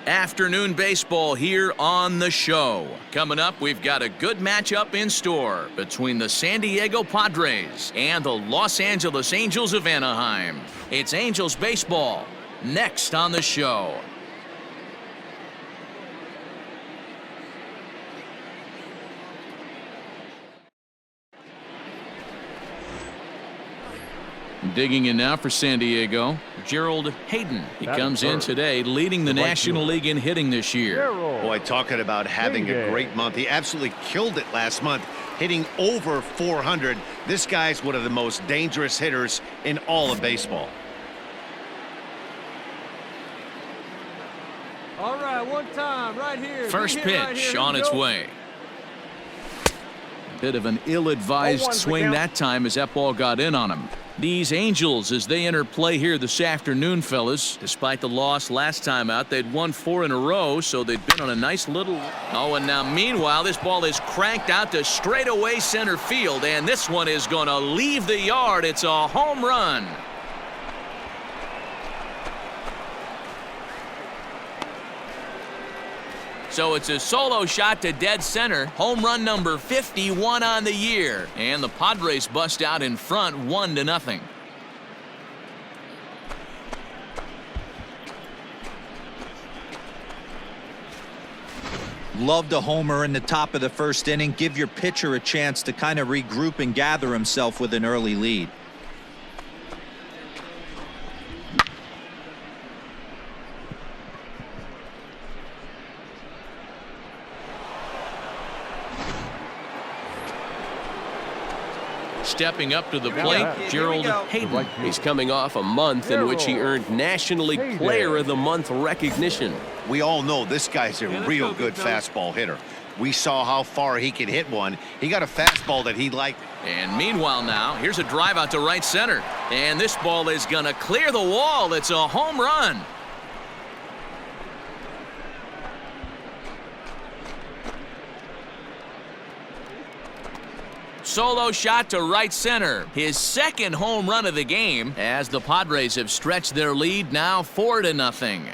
Afternoon baseball here on the show. Coming up, we've got a good matchup in store between the San Diego Padres and the Los Angeles Angels of Anaheim. It's Angels baseball next on the show. Digging in now for San Diego, Gerald Hayden. He comes in today leading the National League in hitting this year. Boy, talking about having a great month. He absolutely killed it last month, hitting over 400. This guy's one of the most dangerous hitters in all of baseball. All right, one time right here. First pitch on its way. Bit of an ill-advised swing that time as that ball got in on him. These Angels, as they enter play here this afternoon, fellas, despite the loss last time out, they'd won 4 in a row, so they'd been on a nice little... Oh, and now meanwhile, this ball is cranked out to straightaway center field, and this one is going to leave the yard. It's a home run. So it's a solo shot to dead center. Home run number 51 on the year. And the Padres bust out in front 1-0. Loved a homer in the top of the first inning. Give your pitcher a chance to kind of regroup and gather himself with an early lead. Stepping up to the plate, Gerald Hayden. He's coming off a month in which he earned National League Player of the Month recognition. We all know this guy's a real good fastball hitter. We saw how far he could hit one. He got a fastball that he liked. And meanwhile now, here's a drive out to right center. And this ball is going to clear the wall. It's a home run. Solo shot to right center. His second home run of the game as the Padres have stretched their lead now 4-0.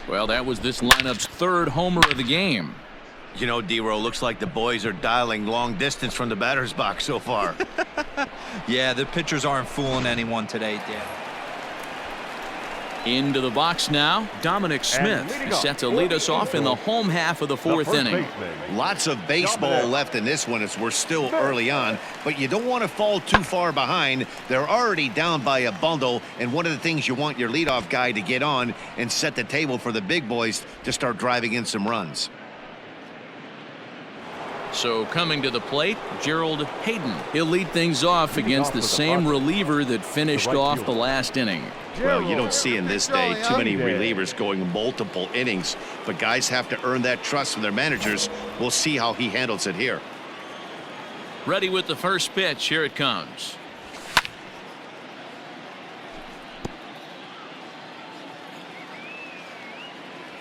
Well, that was this lineup's third homer of the game. You know, D-Row, looks like the boys are dialing long distance from the batter's box so far. Yeah, the pitchers aren't fooling anyone today, Dan. Into the box now, Dominic Smith is set to lead us off in the home half of the fourth inning. Lots of baseball left in this one as we're still early on, but you don't want to fall too far behind. They're already down by a bundle, and one of the things you want your leadoff guy to get on and set the table for the big boys to start driving in some runs. So coming to the plate, Gerald Hayden. He'll lead things off against the same reliever that finished off the last inning. Well, you don't see in this day too many relievers going multiple innings, but guys have to earn that trust from their managers. We'll see how he handles it here. Ready with the first pitch. Here it comes.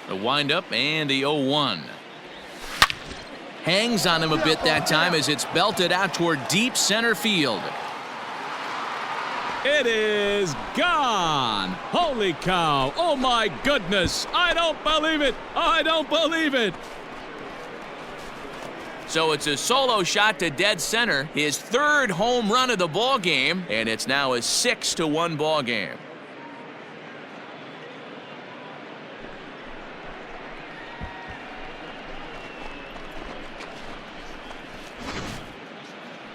The windup and the 0-1. Hangs on him a bit that time as it's belted out toward deep center field. It is gone. Holy cow. Oh, my goodness. I don't believe it. I don't believe it. So it's a solo shot to dead center. His third home run of the ball game, and it's now a 6-1 ball game.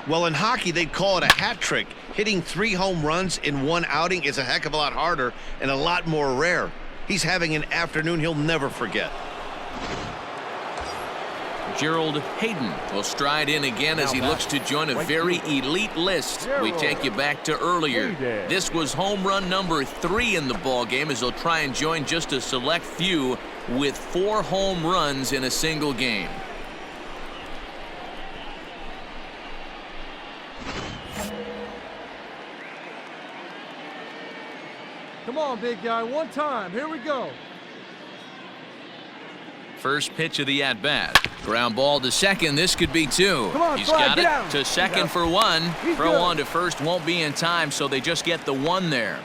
Well, in hockey, they'd call it a hat trick. Hitting 3 home runs in one outing is a heck of a lot harder and a lot more rare. He's having an afternoon he'll never forget. Gerald Hayden will stride in again as he looks to join a very elite list. We take you back to earlier. This was home run number 3 in the ball game as he'll try and join just a select few with 4 home runs in a single game. Come on, big guy. One time. Here we go. First pitch of the at-bat. Ground ball to second. This could be two. He's got it to second for one. Throw on to first won't be in time, so they just get the one there.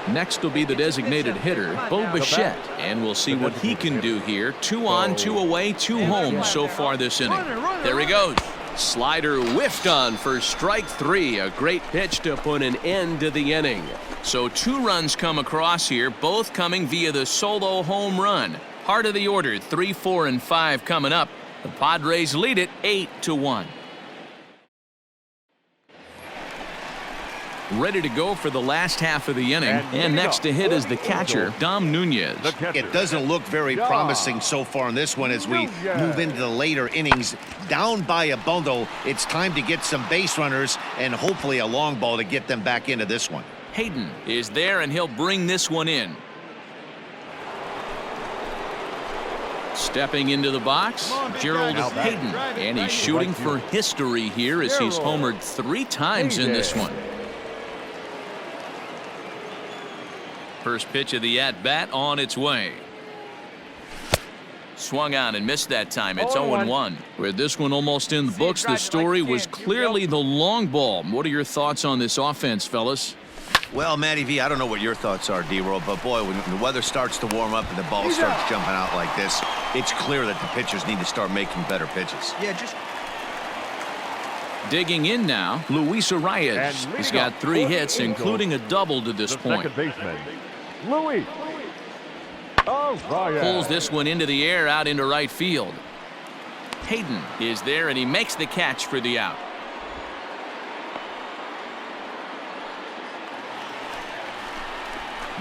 Next will be the designated hitter, Bo Bichette, and we'll see what he can do here. 2 on, 2 away, 2 home so far this inning. There he goes. Slider whiffed on for strike 3. A great pitch to put an end to the inning. So 2 runs come across here, both coming via the solo home run. Heart of the order, 3, 4, and 5 coming up. The Padres lead it 8-1. Ready to go for the last half of the inning, and next to hit is the catcher, Dom Nunez. It doesn't look very promising so far in this one as we move into the later innings. Down by a bundle, it's time to get some base runners and hopefully a long ball to get them back into this one. Hayden is there, and he'll bring this one in. Stepping into the box, Gerald Hayden, and he's shooting for history here as he's homered 3 times in this one. First pitch of the at-bat on its way. Swung on and missed that time. It's 0-1. With this one almost in the books, the story was clearly the long ball. What are your thoughts on this offense, fellas? Well, Matty V, I don't know what your thoughts are, D-Roll, but boy, when the weather starts to warm up and the ball starts jumping out like this, it's clear that the pitchers need to start making better pitches. Yeah, just digging in now, Luis Arias. He's got 3 hits, including a double to this point. Louis. Pulls this one into the air out into right field. Hayden is there, and he makes the catch for the out.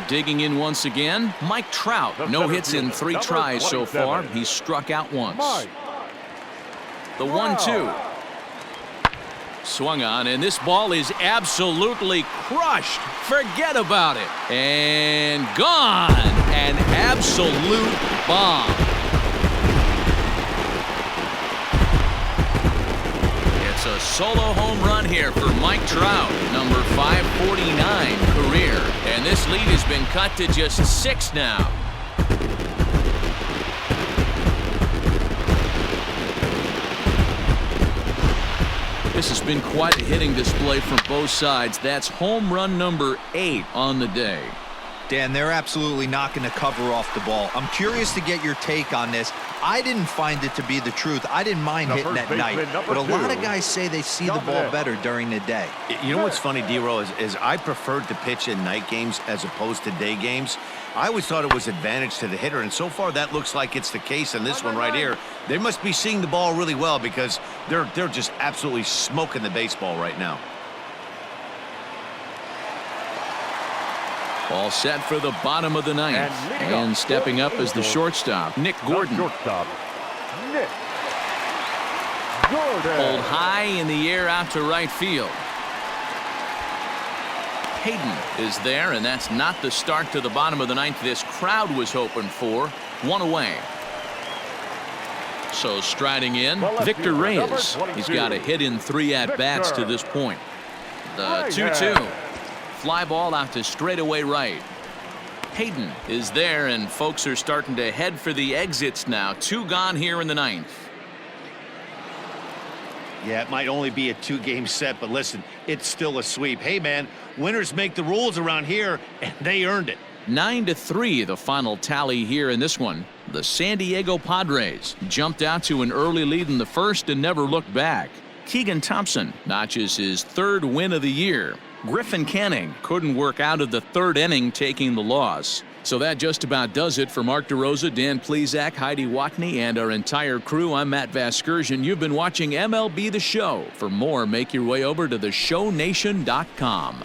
Digging in once again, Mike Trout. No hits in 3 tries so far. He's struck out once. The 1-2. Swung on, and this ball is absolutely crushed. Forget about it. And gone. An absolute bomb. It's a solo home run here for Mike Trout, number 549 career. And this lead has been cut to just 6 now. This has been quite a hitting display from both sides. That's home run number 8 on the day. Dan, they're absolutely knocking the cover off the ball. I'm curious to get your take on this. I didn't find it to be the truth. I didn't mind hitting at night, but a lot of guys say they see the ball better during the day. You know what's funny, D-Roll, is I preferred to pitch in night games as opposed to day games. I always thought it was advantage to the hitter, and so far that looks like it's the case in this one right here. They must be seeing the ball really well because they're just absolutely smoking the baseball right now. All set for the bottom of the 9th. And stepping up is the shortstop, Nick Gordon. Pulled high in the air out to right field. Hayden is there, and that's not the start to the bottom of the 9th this crowd was hoping for. 1 away. So striding in, Victor Reyes. He's got a hit in 3 at-bats to this point. The 2-2. Fly ball out to straightaway right. Hayden is there, and folks are starting to head for the exits now. 2 gone here in the 9th. Yeah, it might only be a 2-game set, but listen, it's still a sweep. Hey, man, winners make the rules around here, and they earned it. 9-3 the final tally here in this one. The San Diego Padres jumped out to an early lead in the first and never looked back. Keegan Thompson notches his 3rd win of the year. Griffin Canning couldn't work out of the 3rd inning, taking the loss. So that just about does it for Mark DeRosa, Dan Plesac, Heidi Watney, and our entire crew. I'm Matt Vasgersian. You've been watching MLB The Show. For more, make your way over to theshownation.com.